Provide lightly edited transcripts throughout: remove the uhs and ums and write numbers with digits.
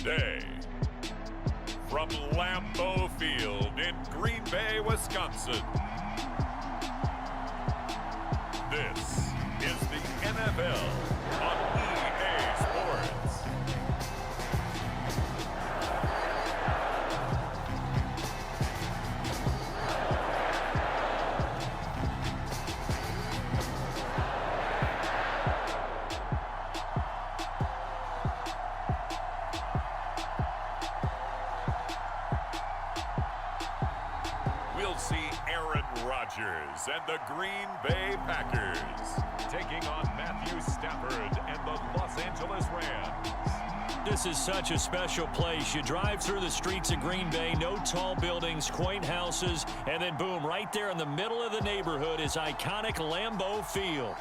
today, from Lambeau Field in Green Bay, Wisconsin, this is the NFL on EA Sports. We'll see Aaron Rodgers and the Green Bay Packers taking on Matthew Stafford and the Los Angeles Rams. This is such a special place. You drive through the streets of Green Bay, no tall buildings, quaint houses, and then boom, right there in the middle of the neighborhood is iconic Lambeau Field.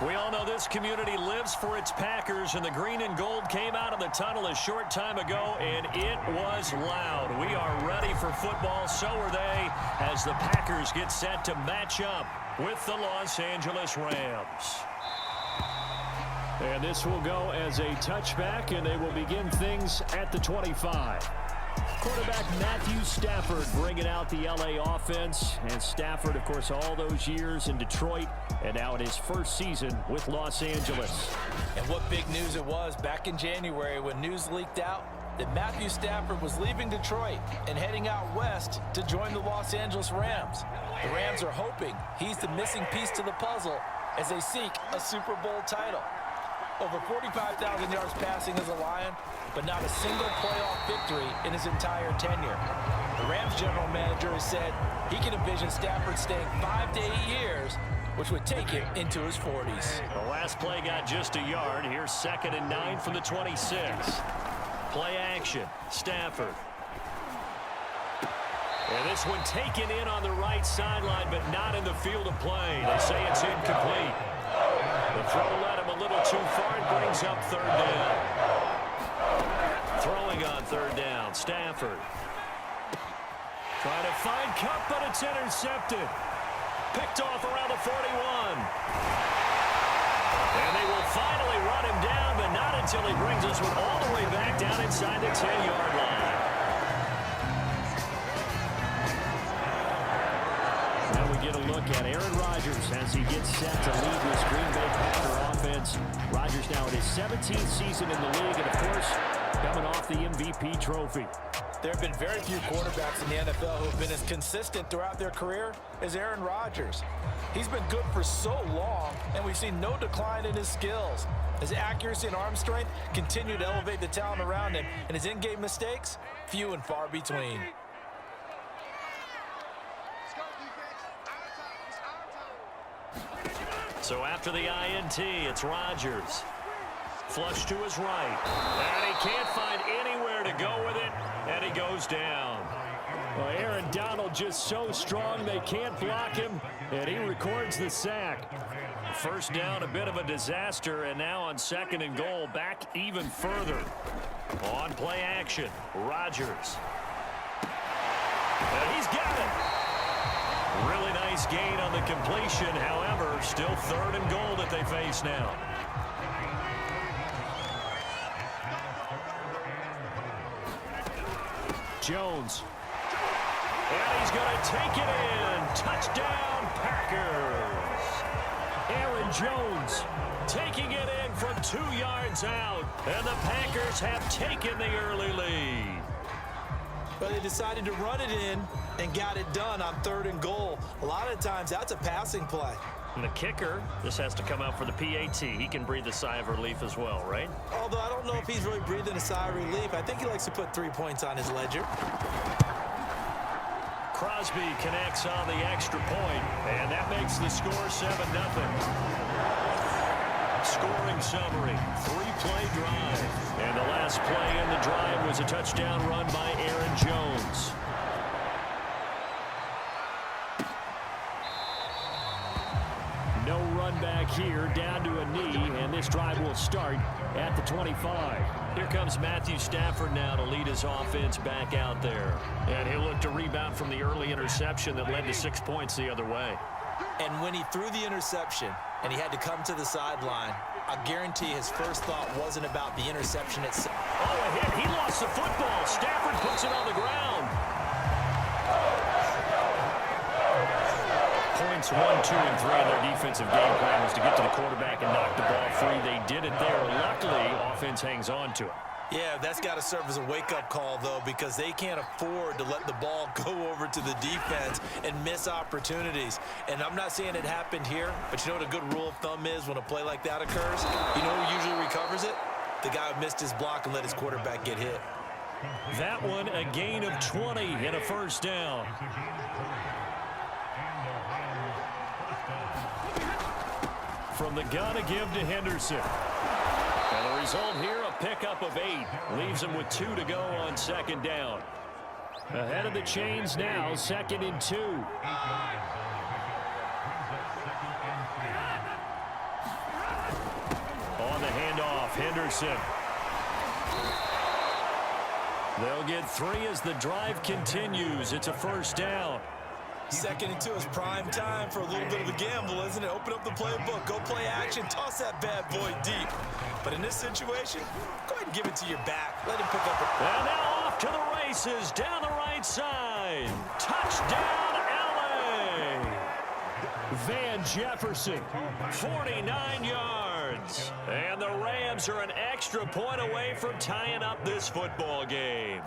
We all know this community lives for its Packers, and the green and gold came out of the tunnel a short time ago, and it was loud. We are ready for football, so are they, as the Packers get set to match up with the Los Angeles Rams. And this will go as a touchback, and they will begin things at the 25. Quarterback Matthew Stafford bringing out the LA offense. And Stafford, of course, all those years in Detroit, and now in his first season with Los Angeles. And what big news it was back in January when news leaked out that Matthew Stafford was leaving Detroit and heading out west to join the Los Angeles Rams. The Rams are hoping he's the missing piece to the puzzle as they seek a Super Bowl title. Over 45,000 yards passing as a Lion, but not a single playoff victory in his entire tenure. The Rams general manager has said he can envision Stafford staying 5 to 8 years, which would take him into his 40s. The last play got just a yard. Here's 2nd and 9 from the 26. Play action, Stafford. And this one taken in on the right sideline, but not in the field of play. They say it's incomplete. The throw led him a little too far and brings up 3rd down. Throwing on 3rd down, Stafford. Trying to find Cup, but it's intercepted. Picked off around the 41. And they will finally run him down, but not until he brings us one all the way back down inside the 10-yard line. Now we get a look at Aaron Rodgers as he gets set to lead this Green Bay Packer offense. Rodgers now in his 17th season in the league, and of course, coming off the MVP trophy. There have been very few quarterbacks in the NFL who have been as consistent throughout their career as Aaron Rodgers. He's been good for so long, and we've seen no decline in his skills. His accuracy and arm strength continue to elevate the talent around him, and his in-game mistakes, few and far between. So after the INT, it's Rodgers. Flush to his right. And he can't find anywhere to go with it, and he goes down. Well, Aaron Donald just so strong they can't block him, and he records the sack. First down, a bit of a disaster, and now on 2nd and goal, back even further. On play action, Rodgers. And he's got it. Really nice gain on the completion, however, still 3rd and goal that they face now. Jones. And he's going to take it in. Touchdown, Packers. Aaron Jones taking it in from 2 yards out. And the Packers have taken the early lead. But they decided to run it in and got it done on 3rd and goal. A lot of times, that's a passing play. And the kicker, this has to come out for the PAT. He can breathe a sigh of relief as well, right? Although I don't know if he's really breathing a sigh of relief. I think he likes to put 3 points on his ledger. Crosby connects on the extra point, and that makes the score 7-0. Scoring summary, 3-play drive. And the last play in the drive was a touchdown run by Aaron Jones. No run back here, down to a knee, and this drive will start at the 25. Here comes Matthew Stafford now to lead his offense back out there. And he'll look to rebound from the early interception that led to 6 points the other way. And when he threw the interception and he had to come to the sideline, I guarantee his first thought wasn't about the interception itself. Oh, a hit. He lost the football. Stafford puts it on the ground. Points 1, 2, and 3 in their defensive game plan was to get to the quarterback and knock the ball free. They did it there. Luckily, offense hangs on to it. Yeah, that's got to serve as a wake-up call, though, because they can't afford to let the ball go over to the defense and miss opportunities. And I'm not saying it happened here, but you know what a good rule of thumb is when a play like that occurs? You know who usually recovers it? The guy who missed his block and let his quarterback get hit. That one, a gain of 20 and a first down. From the gun, a give to Henderson. And the result here, a pickup of 8. Leaves him with 2 to go on second down. Ahead of the chains now, 2nd and 2. On the handoff, Henderson. They'll get 3 as the drive continues. It's a first down. 2nd and 2 is prime time for a little bit of a gamble, isn't it? Open up the playbook, go play action, toss that bad boy deep. But in this situation, go ahead and give it to your back. Let him pick up the... And now off to the races, down the right side. Touchdown, LA! Van Jefferson, 49 yards. And the Rams are an extra point away from tying up this football game.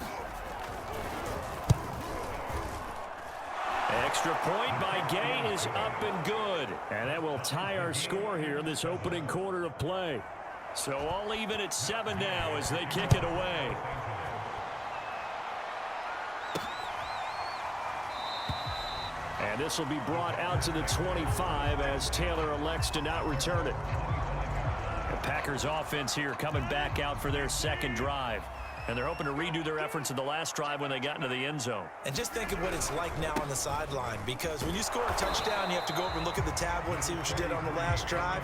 Extra point by Gay is up and good. And that will tie our score here in this opening quarter of play. So all even at 7 now as they kick it away. And this will be brought out to the 25 as Taylor elects to not return it. The Packers offense here coming back out for their second drive. And they're hoping to redo their efforts in the last drive when they got into the end zone. And just think of what it's like now on the sideline, because when you score a touchdown, you have to go over and look at the tablet and see what you did on the last drive.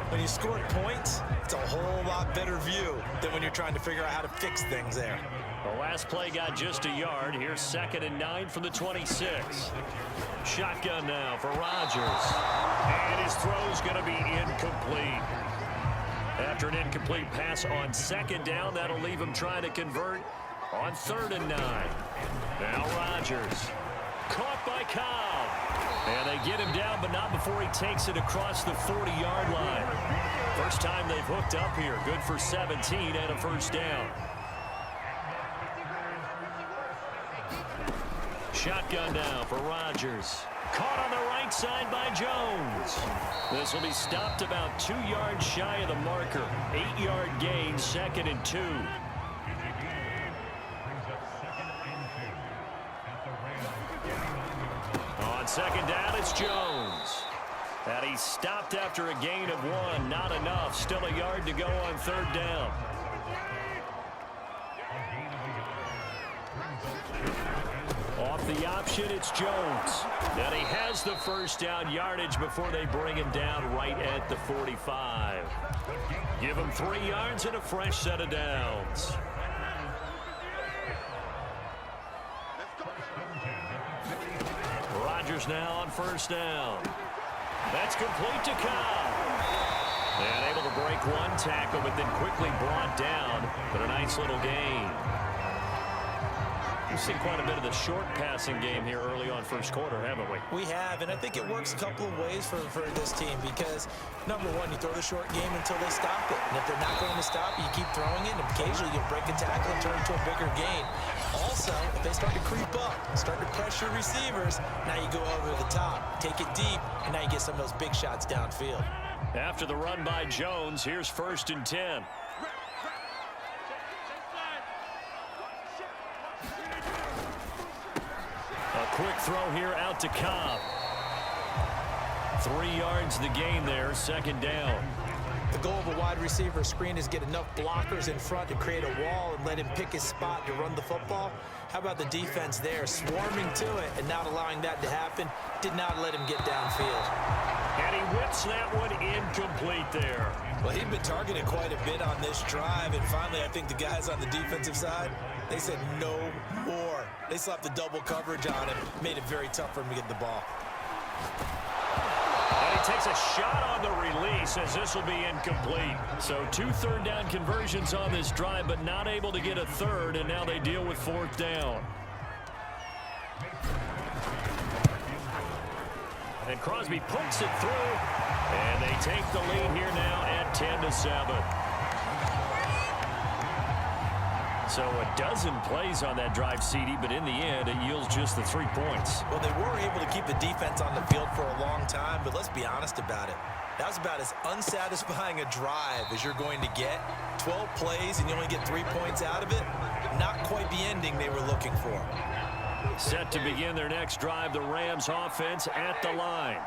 When you scored points, it's a whole lot better view than when you're trying to figure out how to fix things there. The last play got just a yard. Here's 2nd and 9 from the 26. Shotgun now for Rodgers. And his throw's going to be incomplete. After an incomplete pass on 2nd down, that'll leave him trying to convert on 3rd and 9. Now Rodgers. Caught by Cobb. And they get him down, but not before he takes it across the 40-yard line. First time they've hooked up here. Good for 17 and a first down. Shotgun now for Rodgers. Caught on the right side by Jones. This will be stopped about 2 yards shy of the marker. 8-yard gain, 2nd and 2. On 2nd down, it's Jones. And he's stopped after a gain of 1. Not enough. Still a yard to go on 3rd down. Off the option, it's Jones. And he has the first down yardage before they bring him down right at the 45. Give him 3 yards and a fresh set of downs. Rodgers now on first down. That's complete to Cobb. And able to break 1 tackle, but then quickly brought down. But a nice little gain. We've seen quite a bit of the short passing game here early on first quarter, haven't we? We have, and I think it works a couple of ways for this team because, number one, you throw the short game until they stop it. And if they're not going to stop, you keep throwing it, and occasionally you'll break a tackle and turn it into a bigger gain. Also, if they start to creep up, start to pressure receivers, now you go over the top, take it deep, and now you get some of those big shots downfield. After the run by Jones, here's 1st and 10. A quick throw here out to Cobb. 3 yards the gain there, 2nd down. The goal of a wide receiver screen is get enough blockers in front to create a wall and let him pick his spot to run the football. How about the defense there, swarming to it and not allowing that to happen? Did not let him get downfield. And he whips that one incomplete there. Well, he'd been targeted quite a bit on this drive, and finally I think the guys on the defensive side, they said no more. They slapped the double coverage on him, made it very tough for him to get the ball. And he takes a shot on the release as this will be incomplete. So 2 third-down conversions on this drive, but not able to get a third, and now they deal with 4th down. And Crosby puts it through, and they take the lead here now at 10-7. So a dozen plays on that drive, CD, but in the end, it yields just the 3 points. Well, they were able to keep the defense on the field for a long time, but let's be honest about it. That was about as unsatisfying a drive as you're going to get. 12 plays, and you only get 3 points out of it. Not quite the ending they were looking for. Set to begin their next drive, the Rams offense at the line.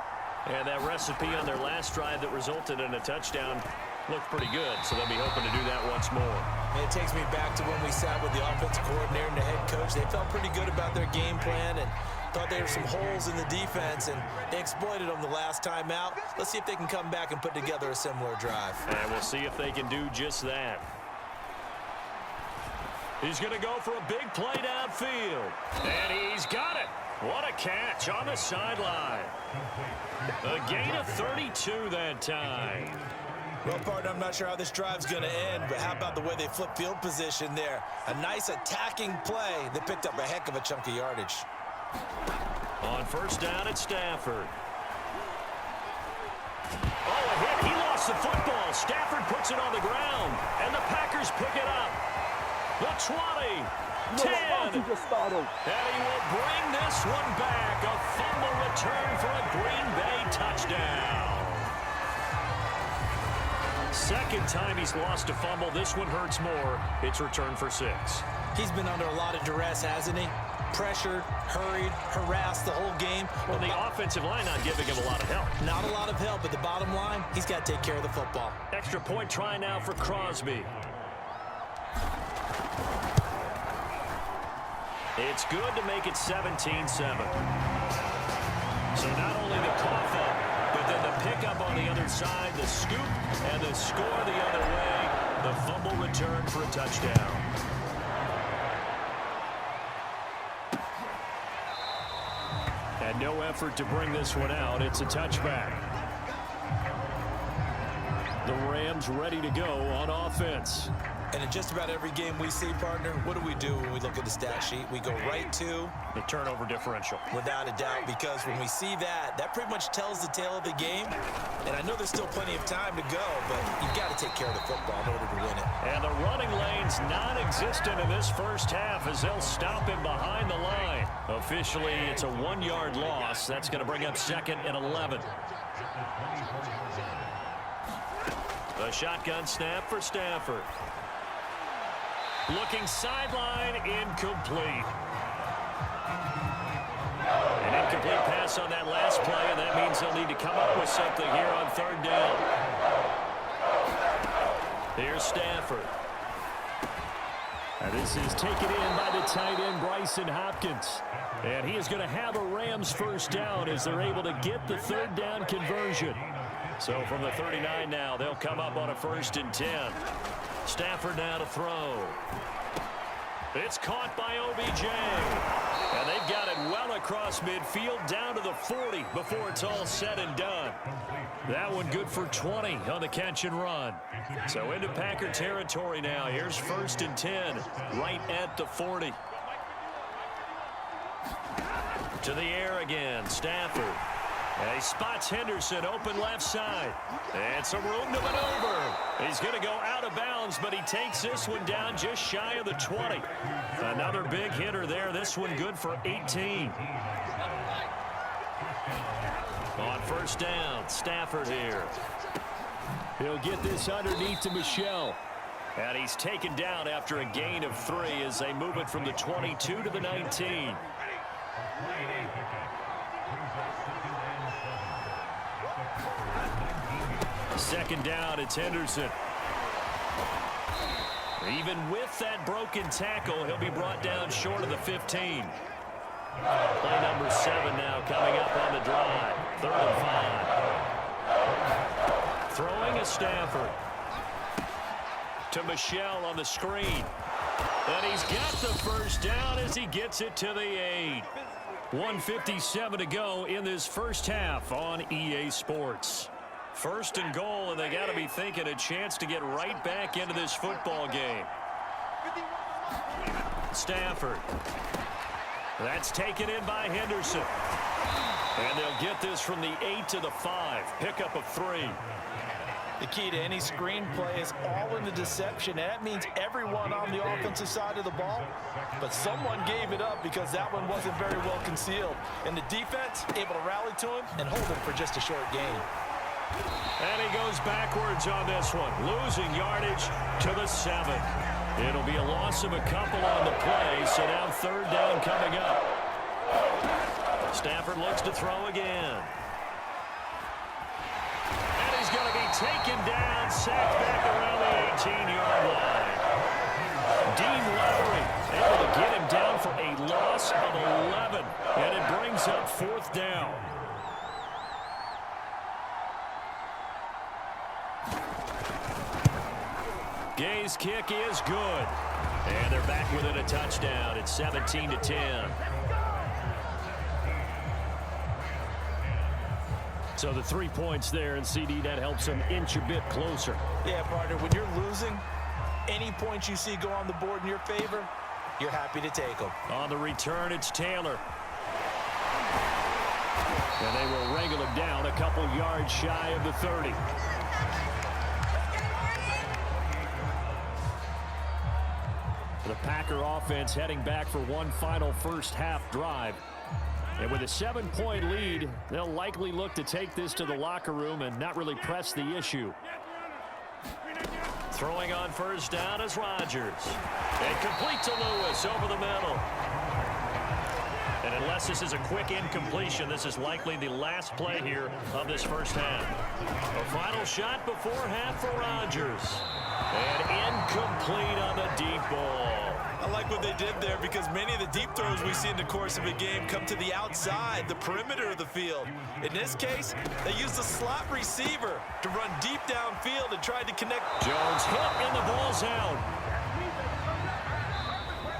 And that recipe on their last drive that resulted in a touchdown looked pretty good, so they'll be hoping to do that once more. And it takes me back to when we sat with the offensive coordinator and the head coach. They felt pretty good about their game plan and thought there were some holes in the defense, and they exploited them the last time out. Let's see if they can come back and put together a similar drive. And we'll see if they can do just that. He's going to go for a big play downfield. And he's got it. What a catch on the sideline. A gain of 32 that time. Well, partner, I'm not sure how this drive's going to end, but how about the way they flip field position there? A nice attacking play that picked up a heck of a chunk of yardage. On 1st down at Stafford. Oh, a hit. He lost the football. Stafford puts it on the ground, and the Packers pick it up. The 20, 10, and he will bring this one back. A fumble return for a Green Bay touchdown. Second time he's lost a fumble. This one hurts more. It's returned for 6. He's been under a lot of duress, hasn't he? Pressured, hurried, harassed the whole game. Well, the offensive line not giving him a lot of help. Not a lot of help, but the bottom line, he's got to take care of the football. Extra point try now for Crosby. It's good to make it 17-7. So not only the cough up, but then the pickup on the other side, the scoop, and the score the other way. The fumble return for a touchdown. And no effort to bring this one out. It's a touchback. The Rams ready to go on offense. And in just about every game we see, partner, what do we do when we look at the stat sheet? We go right to the turnover differential. Without a doubt, because when we see that, that pretty much tells the tale of the game. And I know there's still plenty of time to go, but you've got to take care of the football in order to win it. And the running lane's non-existent in this first half as they'll stop him behind the line. Officially, it's a 1-yard loss. That's going to bring up 2nd and 11. A shotgun snap for Stafford. Looking sideline, incomplete. An incomplete pass on that last play, and that means they'll need to come up with something here on 3rd down. Here's Stafford. And this is taken in by the tight end, Bryson Hopkins. And he is going to have a Rams 1st down as they're able to get the 3rd down conversion. So from the 39 now, they'll come up on a 1st and 10. Stafford now to throw. It's caught by OBJ. And they've got it well across midfield down to the 40 before it's all said and done. That one good for 20 on the catch and run. So into Packer territory now. Here's 1st and 10 right at the 40. To the air again, Stafford. And he spots Henderson open left side. And some room to maneuver. He's going to go out of bounds, but he takes this one down just shy of the 20. Another big hitter there. This one good for 18. On 1st down, Stafford here. He'll get this underneath to Michel. And he's taken down after a gain of 3 as they move it from the 22 to the 19. Second down, it's Henderson. Even with that broken tackle, he'll be brought down short of the 15. Play number 7 now coming up on the drive. 3rd and 5. Throwing a Stafford. To Michel on the screen. And he's got the first down as he gets it to the 8. 1:57 to go in this first half on EA Sports. First and goal, and they got to be thinking a chance to get right back into this football game. Stafford. That's taken in by Henderson. And they'll get this from the 8 to the 5. Pickup of 3. The key to any screen play is all in the deception, and that means everyone on the offensive side of the ball. But someone gave it up because that one wasn't very well concealed. And the defense able to rally to him and hold him for just a short gain. And he goes backwards on this one, losing yardage to the 7. It'll be a loss of a couple on the play, so now third down coming up. Stafford looks to throw again. And he's going to be taken down, sacked back around the 18-yard line. Dean Lowry able to get him down for a loss of 11, and it brings up fourth down. Gay's kick is good. And they're back within a touchdown. It's 17-10. So the 3 points there, and CD, that helps them inch a bit closer. Yeah, partner, when you're losing, any points you see go on the board in your favor, you're happy to take them. On the return, it's Taylor. And they will wrangle him down a couple yards shy of the 30. The Packer offense heading back for one final first half drive. And with a 7-point lead, they'll likely look to take this to the locker room and not really press the issue. Throwing on first down is Rodgers. And complete to Lewis over the middle. And unless this is a quick incompletion, this is likely the last play here of this first half. A final shot before half for Rodgers. And incomplete on the deep ball. I like what they did there because many of the deep throws we see in the course of a game come to the outside, the perimeter of the field. In this case, they used a slot receiver to run deep downfield and tried to connect. Jones hit and the ball's out.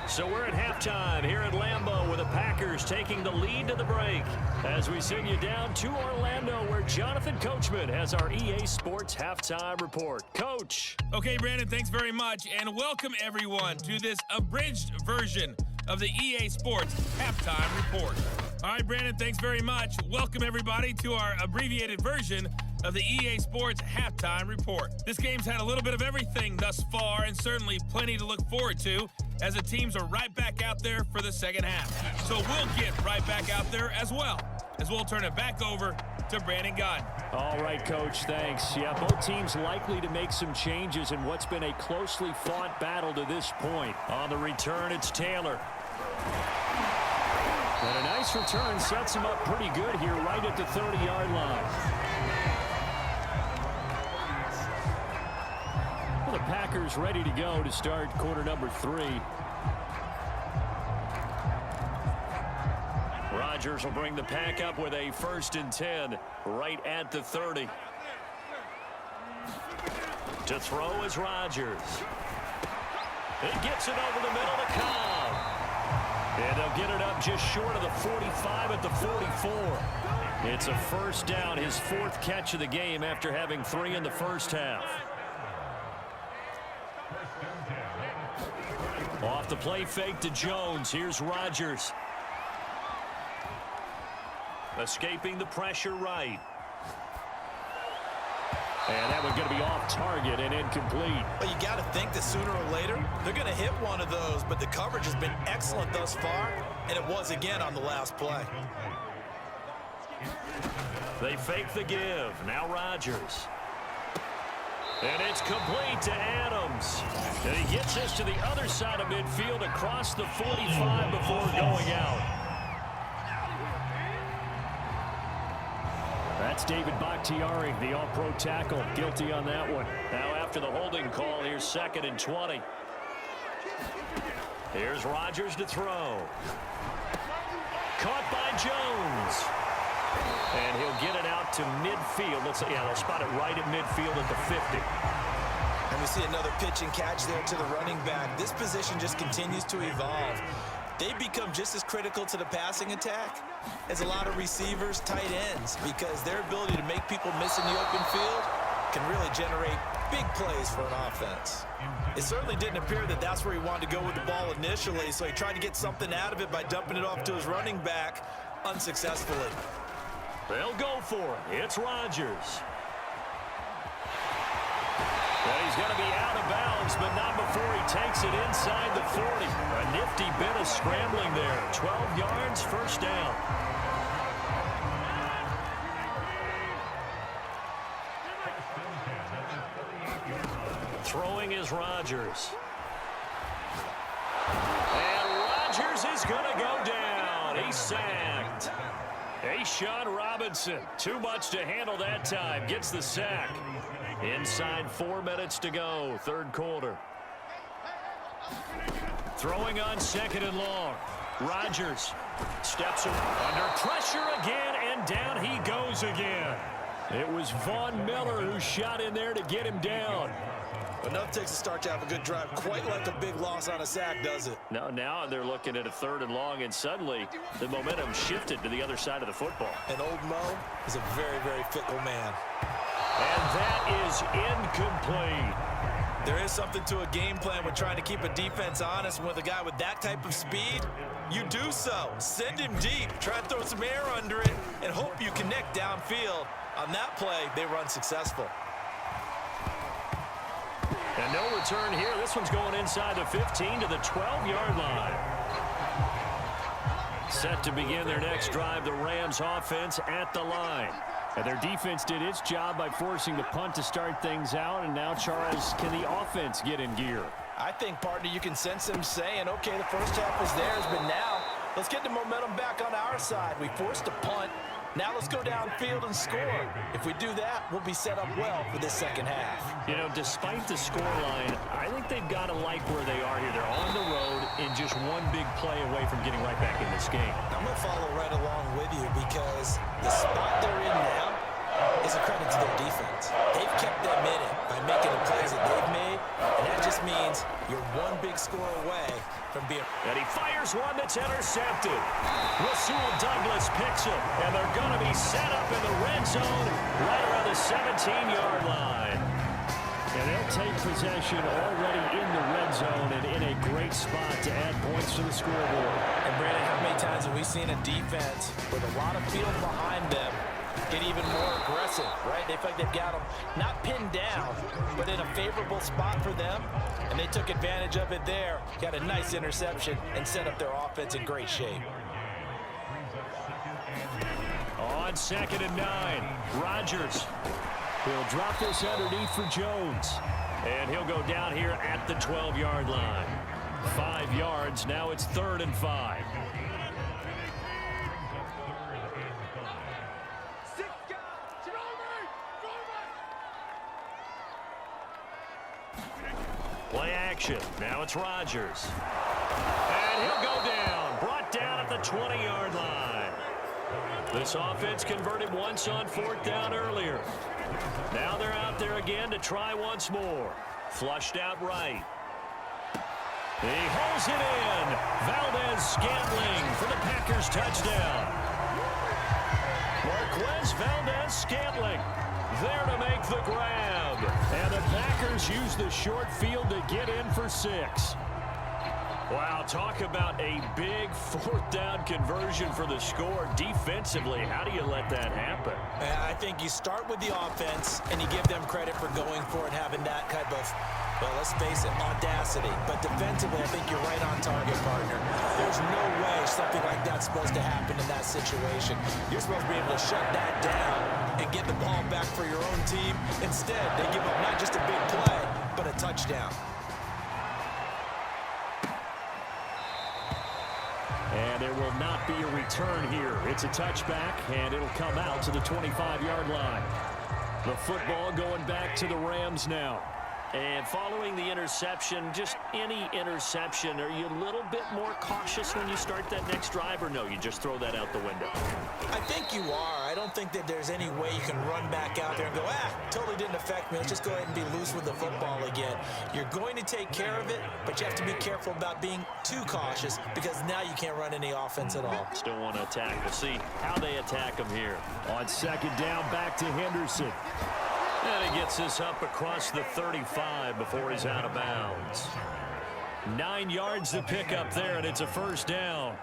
So we're at halftime here at Lambeau with the Packers taking the lead to the break. As we send you down to Orlando where Jonathan Coachman has our EA Sports halftime report. Coach. Okay, Brandon, thanks very much. And welcome everyone to this abridged version of the EA Sports halftime report. All right, Brandon, thanks very much. Welcome everybody to our abbreviated version of the EA Sports halftime report. This game's had a little bit of everything thus far and certainly plenty to look forward to as the teams are right back out there for the second half. So we'll get right back out there as well as we'll turn it back over to Brandon Godden. All right, Coach, thanks. Yeah, both teams likely to make some changes in what's been a closely fought battle to this point. On the return, it's Taylor. And a nice return sets him up pretty good here right at the 30-yard line. Well, the Packers ready to go to start quarter number 3. Rodgers will bring the pack up with a 1st and 10 right at the 30. To throw is Rodgers. He gets it over the middle to Cobb. And they'll get it up just short of the 45 at the 44. It's a first down, his 4th catch of the game after having 3 in the first half. Off the play fake to Jones. Here's Rodgers. Escaping the pressure right. And that one's going to be off target and incomplete. Well, you got to think that sooner or later, they're going to hit one of those, but the coverage has been excellent thus far, and it was again on the last play. They fake the give. Now Rodgers. And it's complete to Adams. And he gets this to the other side of midfield across the 45 before going out. That's David Bakhtiari, the all-pro tackle, guilty on that one. Now after the holding call, here's 2nd and 20. Here's Rodgers to throw. Caught by Jones. And he'll get it out to midfield. They'll spot it right at midfield at the 50. And we see another pitch and catch there to the running back. This position just continues to evolve. They become just as critical to the passing attack as a lot of receivers, tight ends, because their ability to make people miss in the open field can really generate big plays for an offense. It certainly didn't appear that that's where he wanted to go with the ball initially, so he tried to get something out of it by dumping it off to his running back unsuccessfully. They'll go for it. It's Rodgers. And he's going to be out of bounds, but not before he takes it inside the 40. A nifty bit of scrambling there. 12 yards, first down. Throwing is Rodgers. And Rodgers is going to go down. He's sacked. Sean Robinson, too much to handle that time, gets the sack. Inside 4 minutes to go, third quarter. Throwing on second and long. Rodgers steps under pressure again, and down he goes again. It was Von Miller who shot in there to get him down. Enough takes a start to have a good drive. Quite like a big loss on a sack, does it? No, now they're looking at a third and long, and suddenly the momentum shifted to the other side of the football. And old Mo is a very, very fickle man. And that is incomplete. There is something to a game plan with trying to keep a defense honest. And with a guy with that type of speed, you do so. Send him deep, try and throw some air under it, and hope you connect downfield. On that play, they were unsuccessful. And no return here. This one's going inside the 15 to the 12-yard line. Set to begin their next drive, the Rams offense at the line. And their defense did its job by forcing the punt to start things out. And now, Charles, can the offense get in gear? I think, partner, you can sense them saying, okay, the first half was theirs, but now let's get the momentum back on our side. We forced a punt. Now let's go downfield and score. If we do that, we'll be set up well for this second half. You know, despite the scoreline, I think they've got to like where they are here. They're on the road and just one big play away from getting right back in this game. I'm going to follow right along with you because the spot they're in now is a credit to their defense. They've kept them in it by making the plays that they've made, and that just means you're one big score away from being... And he fires one that's intercepted. Rasul Douglas picks it, and they're going to be set up in the red zone right around the 17-yard line. And they'll take possession already in the red zone and in a great spot to add points to the scoreboard. And Brandon, how many times have we seen a defense with a lot of field behind them get even more aggressive, right? They feel like they've got them not pinned down, but in a favorable spot for them, and they took advantage of it there, got a nice interception, and set up their offense in great shape. On 2nd and 9, Rodgers will drop this underneath for Jones, and he'll go down here at the 12-yard line. 5 yards, now it's 3rd and 5. Play action. Now it's Rodgers. And he'll go down. Brought down at the 20-yard line. This offense converted once on 4th down earlier. Now they're out there again to try once more. Flushed out right. He holds it in. Valdez-Scantling for the Packers touchdown. Marquez Valdez-Scantling there to make the grab. And the Packers use the short field to get in for 6. Wow, talk about a big 4th down conversion for the score. Defensively, how do you let that happen? I think you start with the offense, and you give them credit for going for it, having that type of, well, let's face it, audacity. But defensively, I think you're right on target, partner. There's no way something like that's supposed to happen in that situation. You're supposed to be able to shut that down and get the ball back for your own team. Instead, they give up not just a big play, but a touchdown. And there will not be a return here. It's a touchback, and it'll come out to the 25-yard line. The football going back to the Rams now. And following the interception, just any interception, are you a little bit more cautious when you start that next drive, or no, you just throw that out the window? I think you are. I don't think that there's any way you can run back out there and go, totally didn't affect me. Let's just go ahead and be loose with the football again. You're going to take care of it, but you have to be careful about being too cautious because now you can't run any offense at all. Still want to attack. We'll see how they attack them here. On second down, back to Henderson. And he gets this up across the 35 before he's out of bounds. 9 yards to pick up there, and it's a first down.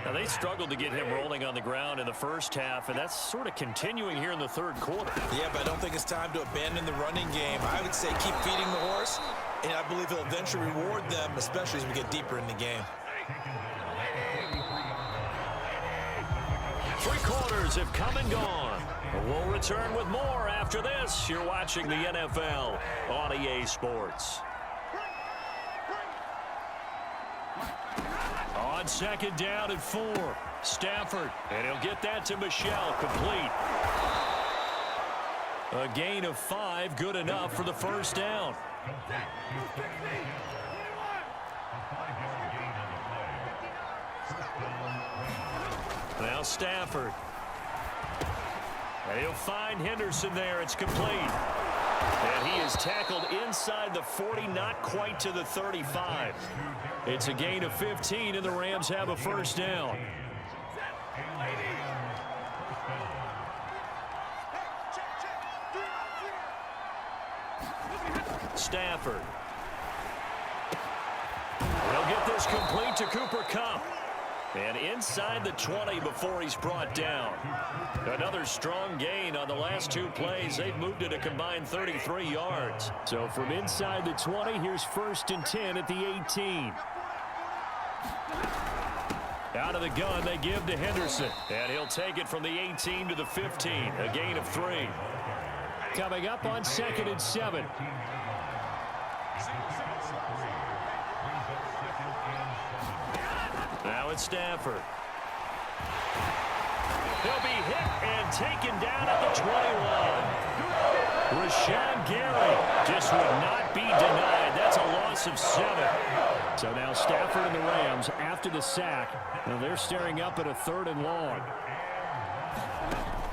Now, they struggled to get him rolling on the ground in the first half, and that's sort of continuing here in the third quarter. Yeah, but I don't think it's time to abandon the running game. I would say keep feeding the horse, and I believe he'll eventually reward them, especially as we get deeper in the game. 3 quarters have come and gone. We'll return with more after this. You're watching the NFL on EA Sports. On second down and 4, Stafford, and he'll get that to Michelle, complete. A gain of 5, good enough for the first down. Now Stafford. And he'll find Henderson there. It's complete. And he is tackled inside the 40, not quite to the 35. It's a gain of 15, and the Rams have a first down. Stafford. He'll get this complete to Cooper Kupp. And inside the 20 before he's brought down. Another strong gain on the last 2 plays. They've moved it a combined 33 yards. So from inside the 20, here's 1st and 10 at the 18. Out of the gun, they give to Henderson. And he'll take it from the 18 to the 15. A gain of 3. Coming up on 2nd and 7. Now it's Stafford. He'll be hit and taken down at the 21. Rashawn Gary just would not be denied. That's a loss of 7. So now Stafford and the Rams, after the sack, now they're staring up at a 3rd and long.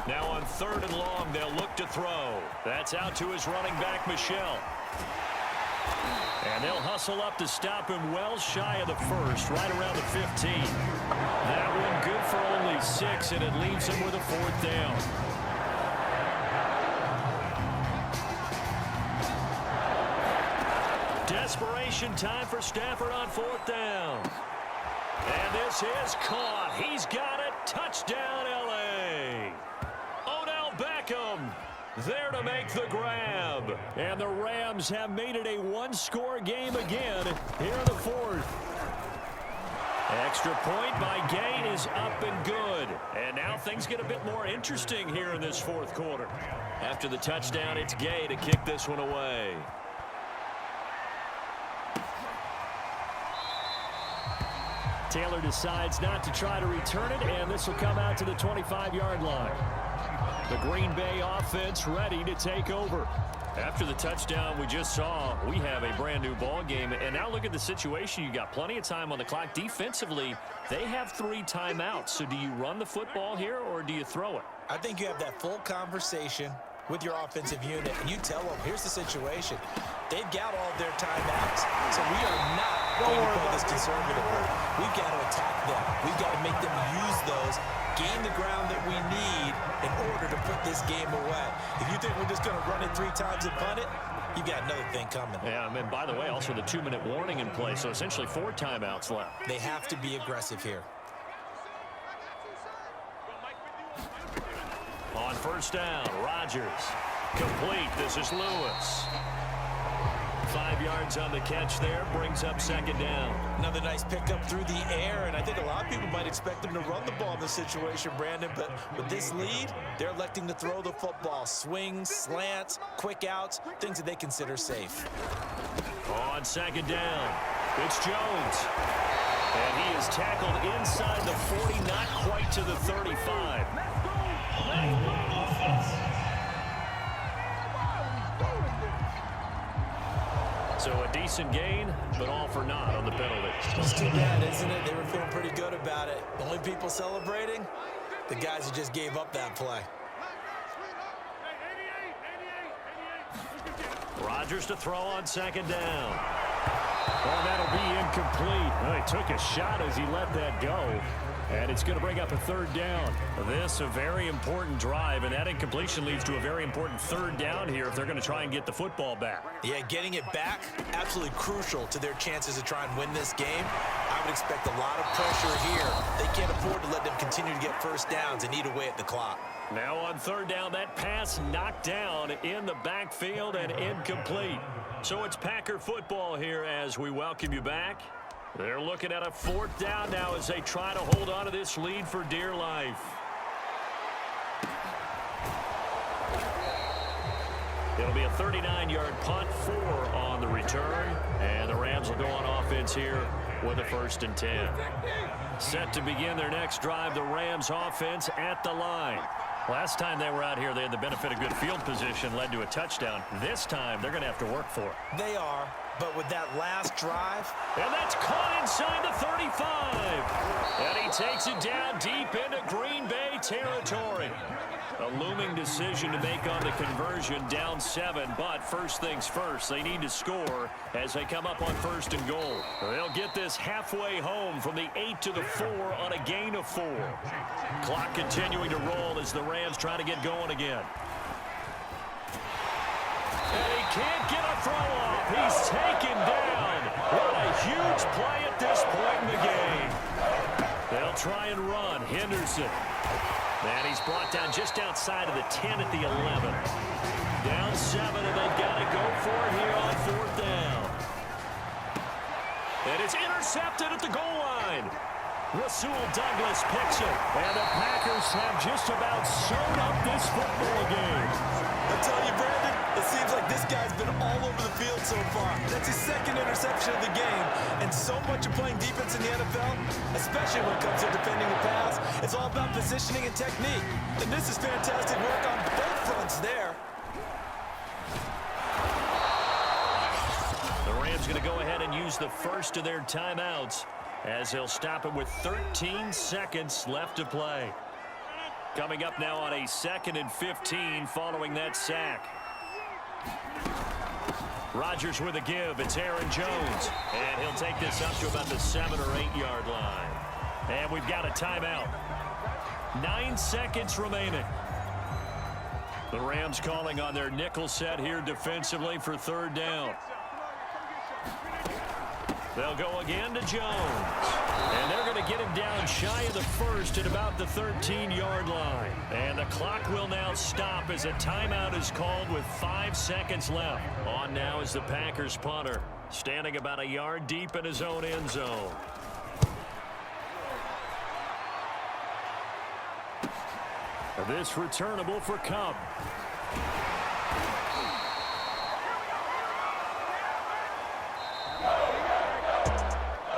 Now on 3rd and long, they'll look to throw. That's out to his running back, Michelle. And they'll hustle up to stop him well shy of the 1st, right around the 15. That one good for only 6, and it leaves him with a 4th down. Desperation time for Stafford on 4th down. And this is caught. He's got it. Touchdown, L.A. Odell Beckham there to make the grab. And the Rams have made it a 1-score game again here in the 4th. Extra point by Gay is up and good. And now things get a bit more interesting here in this 4th quarter. After the touchdown, it's Gay to kick this one away. Taylor decides not to try to return it, and this will come out to the 25-yard line. The Green Bay offense ready to take over. After the touchdown we just saw, we have a brand new ball game. And now look at the situation. You got plenty of time on the clock. Defensively, they have 3 timeouts. So do you run the football here or do you throw it? I think you have that full conversation with your offensive unit, and you tell them, here's the situation. They've got all of their timeouts, so we are not going to play this conservatively. We've got to attack them. We've got to make them use those, gain the ground that we need in order to put this game away. If you think we're just going to run it 3 times and punt it, you've got another thing coming. Yeah, and by the way, also the 2-minute warning in play, so essentially 4 timeouts left. They have to be aggressive here. On 1st down, Rodgers. Complete. This is Lewis. 5 yards on the catch there. Brings up 2nd down. Another nice pickup through the air, and I think a lot of people might expect them to run the ball in this situation, Brandon, but with this lead, they're electing to throw the football. Swings, slants, quick outs, things that they consider safe. On 2nd down, it's Jones. And he is tackled inside the 40, not quite to the 35. So a decent gain, but all for naught on the penalty. It's too bad, isn't it? They were feeling pretty good about it. The only people celebrating, the guys who just gave up that play. Rodgers to throw on second down. Well, that'll be incomplete. Well, he took a shot as he let that go. And it's going to bring up a third down. This a very important drive, and that incompletion leads to a very important third down here if they're going to try and get the football back. Yeah, getting it back, absolutely crucial to their chances to try and win this game. I would expect a lot of pressure here. They can't afford to let them continue to get first downs and eat away at the clock. Now on third down, that pass knocked down in the backfield and incomplete. So it's Packer football here as we welcome you back. They're looking at a fourth down now as they try to hold on to this lead for dear life. It'll be a 39-yard punt, 4 on the return, and the Rams will go on offense here with a 1st and 10. Set to begin their next drive, the Rams offense at the line. Last time they were out here, they had the benefit of good field position, led to a touchdown. This time, they're going to have to work for it. They are, but with that last drive. And that's caught inside the 35. And he takes it down deep into Green Bay territory. A looming decision to make on the conversion, down 7. But first things first, they need to score as they come up on 1st and goal. They'll get this halfway home from the 8 to the 4 on a gain of 4. Clock continuing to roll as the Rams try to get going again. And he can't get a throw off. He's taken down. What a huge play at this point in the game. They'll try and run. Henderson. And he's brought down just outside of the 10 at the 11. Down 7, and they've got to go for it here on 4th down. And it's intercepted at the goal line. Rasul Douglas picks it. And the Packers have just about sewn up this football game. I tell you, Brandon, it seems like this guy's been all over the field so far. That's his 2nd interception of the game. And so much of playing defense in the NFL, especially when it comes to defending the pass, it's all about positioning and technique. And this is fantastic work on both fronts there. The Rams going to go ahead and use the first of their timeouts as they'll stop it with 13 seconds left to play. Coming up now on a 2nd and 15 following that sack. Rodgers with a give. It's Aaron Jones. And he'll take this up to about the 7 or 8 yard line. And we've got a timeout. 9 seconds remaining. The Rams calling on their nickel set here defensively for 3rd down. They'll go again to Jones. And they're going to get him down shy of the 1st at about the 13-yard line. And the clock will now stop as a timeout is called with 5 seconds left. On now is the Packers punter, standing about a yard deep in his own end zone. This returnable for Cup.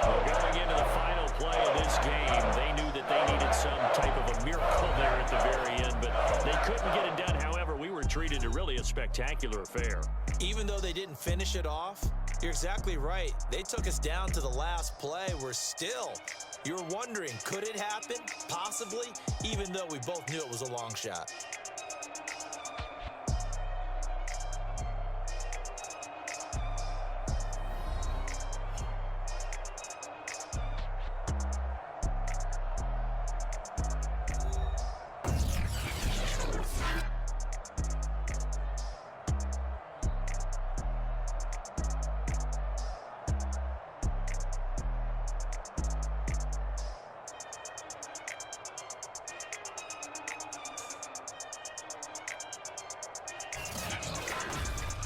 Going into the final play of this game, they knew that they needed some type of a miracle there at the very end, but they couldn't get it done. However, we were treated to really a spectacular affair. Even though they didn't finish it off, you're exactly right. They took us down to the last play. We're still, you're wondering, could it happen? Possibly, even though we both knew it was a long shot.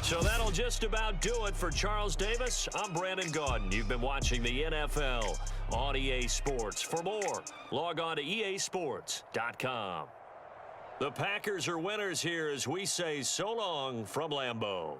So that'll just about do it for Charles Davis. I'm Brandon Gaudin. You've been watching the NFL on EA Sports. For more, log on to easports.com. The Packers are winners here as we say so long from Lambeau.